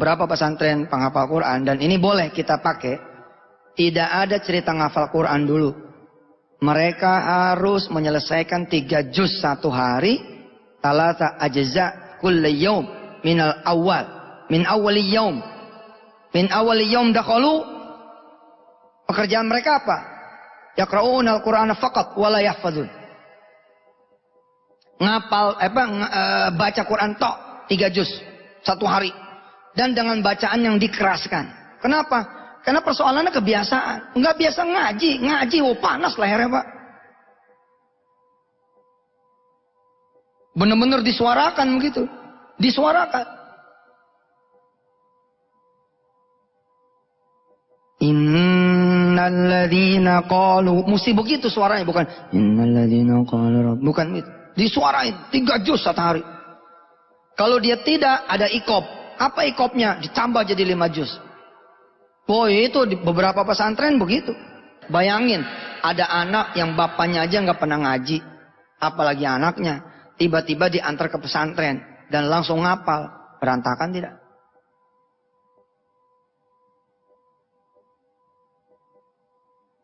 Berapa pesantren penghafal Quran, dan ini boleh kita pakai. Tidak ada cerita ngafal Quran dulu. Mereka harus menyelesaikan 3 juz satu hari. Talata ajza kulli yaum minal awal. Min awali yaum. Min awali yaum dakhalu. Pekerjaan mereka apa? Yaqra'una al-Qur'ana faqat wa la yahfazun. Ngapal baca Quran tok 3 juz satu hari, dan dengan bacaan yang dikeraskan. Kenapa? Karena persoalannya kebiasaan. Enggak biasa ngaji panas lehernya, Pak. Benar-benar disuarakan begitu. Disuarakan. Innalladzina qalu, mesti begitu suaranya, bukan innalladzina qalu, bukan itu. Disuarain 3 juz satu hari. Kalau dia tidak, ada ikop. Apa ikopnya? Ditambah jadi 5 juz. Oh, itu di beberapa pesantren begitu. Bayangin, ada anak yang bapaknya aja nggak pernah ngaji, apalagi anaknya. Tiba-tiba diantar ke pesantren dan langsung ngapal. Berantakan tidak?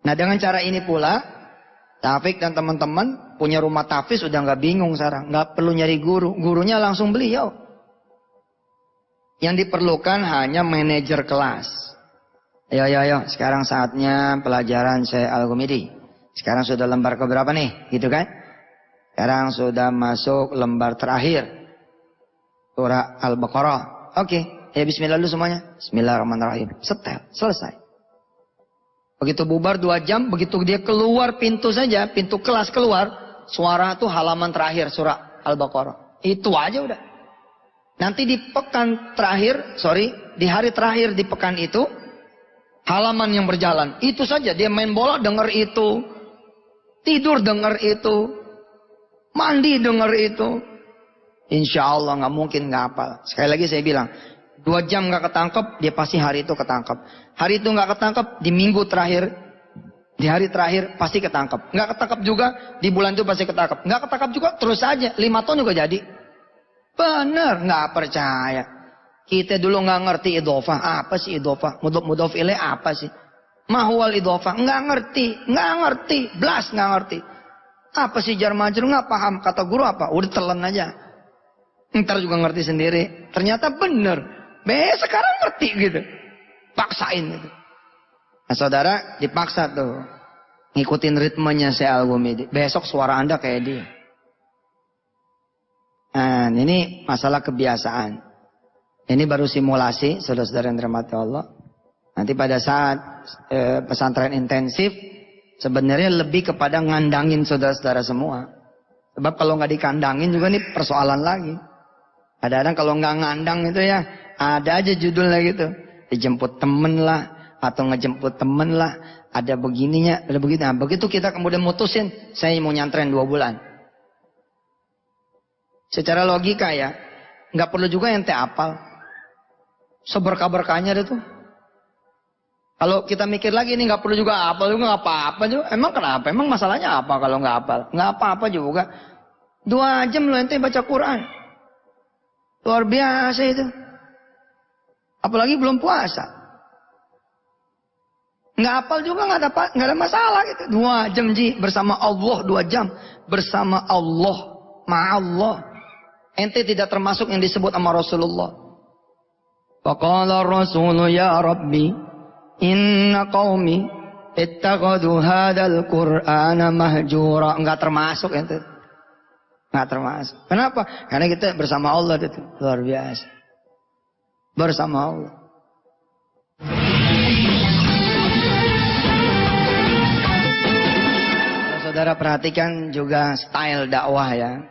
Nah, dengan cara ini pula Taufik dan teman-teman punya rumah tahfiz udah nggak bingung sekarang, nggak perlu nyari guru, gurunya langsung beliau. Yang diperlukan hanya manajer kelas. Ayo, sekarang saatnya pelajaran Syekh Al-Ghumidi. Sekarang sudah lembar keberapa nih, gitu kan? Sekarang sudah masuk lembar terakhir, surah Al-Baqarah. Oke, ya Bismillah dulu semuanya. Bismillahirrahmanirrahim. Setel, selesai. Begitu bubar 2 jam, begitu dia keluar pintu saja, pintu kelas keluar, suara tuh halaman terakhir surah Al-Baqarah. Itu aja udah. Nanti di pekan terakhir, di hari terakhir di pekan itu, halaman yang berjalan. Itu saja, dia main bola denger itu, tidur denger itu, mandi denger itu. Insya Allah nggak mungkin nggak hafal. Sekali lagi saya bilang, 2 jam nggak ketangkep, dia pasti hari itu ketangkep. Hari itu nggak ketangkep, di minggu terakhir, di hari terakhir pasti ketangkep. Nggak ketangkep juga, di bulan itu pasti ketangkep. Nggak ketangkep juga, terus aja. 5 tahun juga jadi. Bener, nggak percaya. Kita dulu nggak ngerti idhofah. Apa sih idhofah? Mudhof ilaih apa sih? Mahwal idhofah. Nggak ngerti. Blas nggak ngerti. Apa sih jar majrur? Nggak paham. Kata guru apa? Udah telan aja. Ntar juga ngerti sendiri. Ternyata bener. Sekarang ngerti gitu. Paksain gitu. Nah, saudara dipaksa tuh. Ngikutin ritmenya Syekh Al-Ghumidi. Besok suara Anda kayak dia. Nah, ini masalah kebiasaan. Ini baru simulasi, saudara-saudara yang dirahmati Allah. Nanti pada saat pesantren intensif, sebenarnya lebih kepada ngandangin saudara-saudara semua. Sebab kalau nggak dikandangin juga nih persoalan lagi. Kadang-kadang kalau nggak ngandang itu ya, ada aja judulnya gitu. Dijemput temen lah, atau ngejemput temen lah. Ada begininya, ada begitu. Nah, begitu kita kemudian mutusin, saya mau nyantren 2 bulan. Secara logika ya, nggak perlu juga ente apal. Seberkah-berkahnya itu. Kalau kita mikir lagi ini nggak perlu juga apal juga, nggak apa-apa juga. Emang kenapa? Emang masalahnya apa kalau nggak apal? Nggak apa-apa juga. 2 jam lo ente baca Quran. Luar biasa itu. Apalagi belum puasa. Nggak apal juga nggak ada masalah gitu. 2 jam bersama Allah, 2 jam bersama Allah, ma'allah. Ente tidak termasuk yang disebut sama Rasulullah. Faqala Rasulu ya Rabbi, inna qaumi ittakhadhu hadzal Qur'ana mahjura. Enggak termasuk ente. Enggak termasuk. Kenapa? Karena kita bersama Allah itu luar biasa. Bersama Allah. Saudara perhatikan juga style dakwah ya.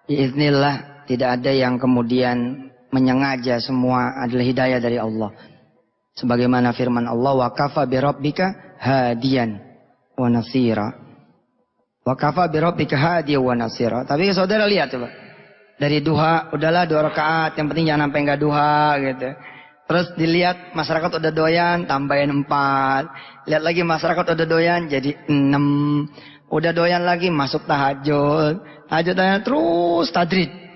Biiznillah. Tidak ada yang kemudian menyengaja, semua adalah hidayah dari Allah. Sebagaimana firman Allah, wa kafa bi rabbika hadiyan wa nasira. Wa kafa bi rabbika hadiyan wa nasira. Tapi saudara lihat coba. Dari duha, udahlah 2 rakaat, yang penting jangan sampai enggak duha gitu. Terus dilihat masyarakat udah doyan, tambahin 4. Lihat lagi masyarakat udah doyan, jadi 6. Udah doyan lagi, masuk tahajud. Tahajudnya terus tadrid.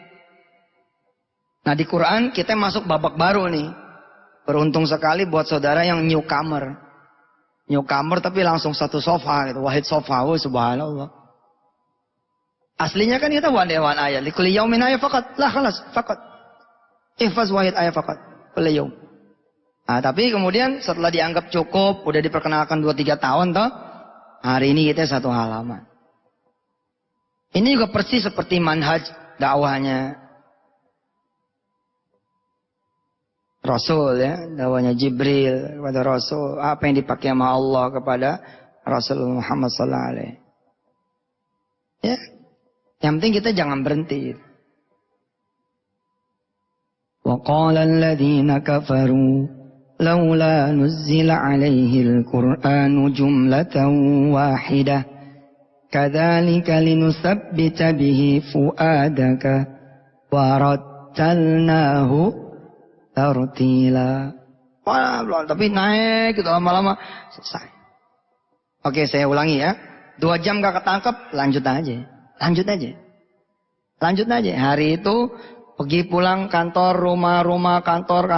Nah di Quran kita masuk babak baru nih. Beruntung sekali buat saudara yang newcomer. Newcomer tapi langsung satu sofa gitu. Wahid sofa. Oh, subhanallah. Aslinya kan kita wan ayat. Likulli yaumin ayat fakat. Lah khalas. Fakat. Ihfaz wahid ayat fakat. Kulli yaum. Nah, tapi kemudian setelah dianggap cukup. Udah diperkenalkan 2-3 tahun toh. Hari ini kita 1 halaman. Ini juga persis seperti manhaj dakwahnya Rasul ya, dakwahnya Jibril kepada Rasul, apa yang dipakai sama Allah kepada Rasulullah Muhammad sallallahu alaihi. Ya. Yang penting kita jangan berhenti. Wa qala alladziina kafaru laula nuzzila 'alaihi al-Qur'anu jumlatan wahidah kadzalika linutsabbita bihi fu'adaka wa rattalnahu tartila. Tapi naik gitu lama-lama selesai. Oke, saya ulangi ya. 2 jam gak ketangkep, lanjut aja. Lanjut aja. Lanjut aja. Hari itu pergi pulang kantor, rumah, kantor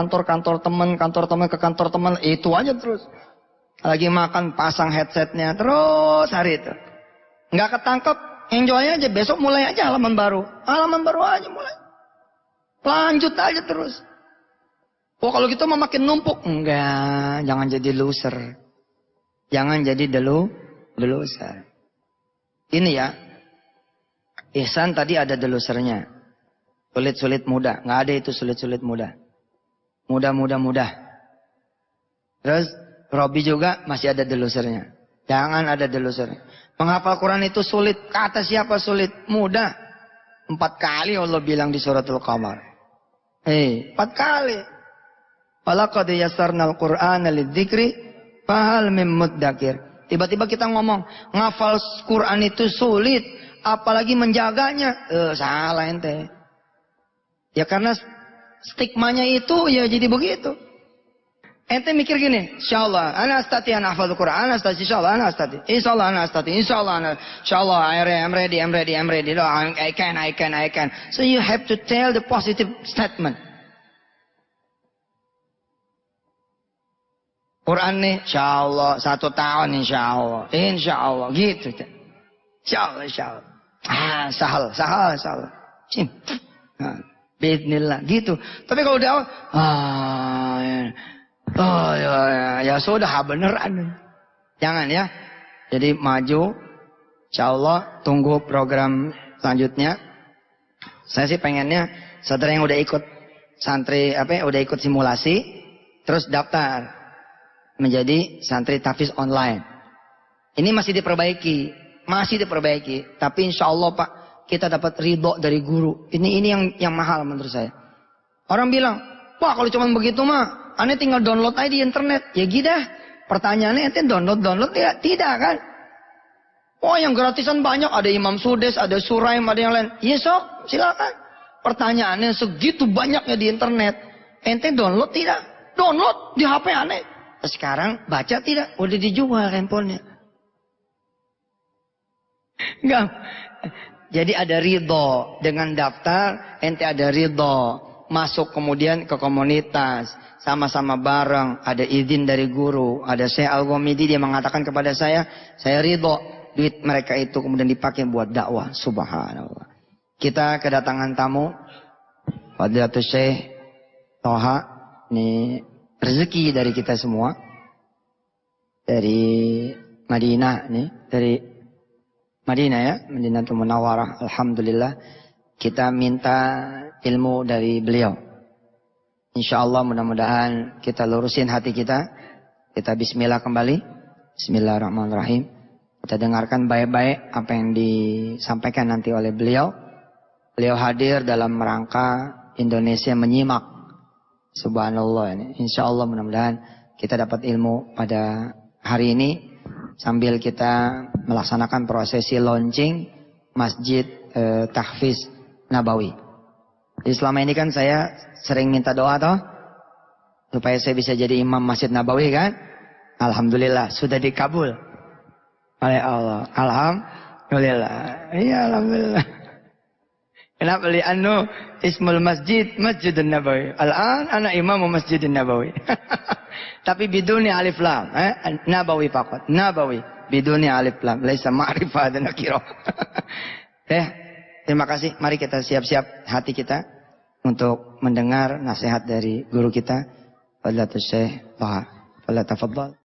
teman ke kantor teman, itu aja terus. Lagi makan pasang headsetnya terus hari itu. Gak ketangkep, enjoy aja. Besok mulai aja halaman baru. Halaman baru aja mulai. Lanjut aja terus. Oh, kalau gitu mau makin numpuk. Enggak, jangan jadi loser. Jangan jadi loser. Ini ya. Ihsan tadi ada losernya. Sulit-sulit mudah. Enggak ada itu sulit-sulit mudah. Mudah. Terus Robi juga masih ada losernya. Jangan ada losernya. Menghafal Quran itu sulit. Kata siapa sulit? Mudah. 4 kali Allah bilang di suratul Qamar. 4 kali. Walaqad yassarnal Qur'ana lidzikri fahal mim muddakir. Tiba-tiba kita ngomong, ngafal Quran itu sulit, apalagi menjaganya. Salah ente. Ya karena stigmanya itu ya jadi begitu. Ente mikir gini, insyaallah ana astati an hafal Quran, insyaallah ana astati. Insyaallah I'm ready. No, I can. So you have to tell the positive statement. Quran nih, insyaallah 1 tahun insyaallah gitu. Insyaallah. Sahal. Bismillah gitu. Tapi kalau udah ya sudah beneran. Jangan ya. Jadi maju, insyaallah tunggu program selanjutnya. Saya sih pengennya saudara yang udah ikut udah ikut simulasi, terus daftar menjadi santri tahfiz online. Ini masih diperbaiki. Tapi insya Allah Pak, kita dapat ridho dari guru. Ini yang mahal menurut saya. Orang bilang, wah kalau cuma begitu mah, aneh tinggal download aja di internet. Ya gitu. Pertanyaannya ente download ya? Tidak kan? Oh yang gratisan banyak, ada Imam Sudes, ada Suraim, ada yang lain. Ya sok, silakan. Pertanyaannya segitu banyaknya di internet. Ente download tidak? Download di HP aneh. Sekarang baca tidak? Udah dijual handphonenya. Enggak. Jadi ada ridho. Dengan daftar, ente ada ridho. Masuk kemudian ke komunitas. Sama-sama bareng. Ada izin dari guru. Ada Syekh Al-Ghamidi, dia mengatakan kepada saya ridho. Duit mereka itu kemudian dipakai buat dakwah. Subhanallah. Kita kedatangan tamu. Fadilatul Syekh Toha. Ini rezeki dari kita semua. Dari Madinah nih, dari Madinah ya, Madinatul Munawwarah. Alhamdulillah kita minta ilmu dari beliau. Insyaallah mudah-mudahan kita lurusin hati kita. Kita bismillah kembali. Bismillahirrahmanirrahim. Kita dengarkan baik-baik apa yang disampaikan nanti oleh beliau. Beliau hadir dalam rangka Indonesia menyimak. Subhanallah ini. Insyaallah mudah-mudahan kita dapat ilmu pada hari ini sambil kita melaksanakan prosesi launching Masjid Tahfiz Nabawi. Jadi selama ini kan saya sering minta doa toh supaya saya bisa jadi imam Masjid Nabawi kan. Alhamdulillah sudah dikabul oleh Allah. Alhamdulillah. Iya alhamdulillah. Kenapa? Li'annu ismul masjid Masjidun Nabawi. Al-an ana imamu Masjidun Nabawi. Tapi biduni alif lam, Nabawi faqat. Nabawi biduni alif lam, laisa ma'rifah dan nakirah. Terima kasih. Mari kita siap-siap hati kita untuk mendengar nasihat dari guru kita, Fadilatul Syekh Thaha. Fala tafadhal.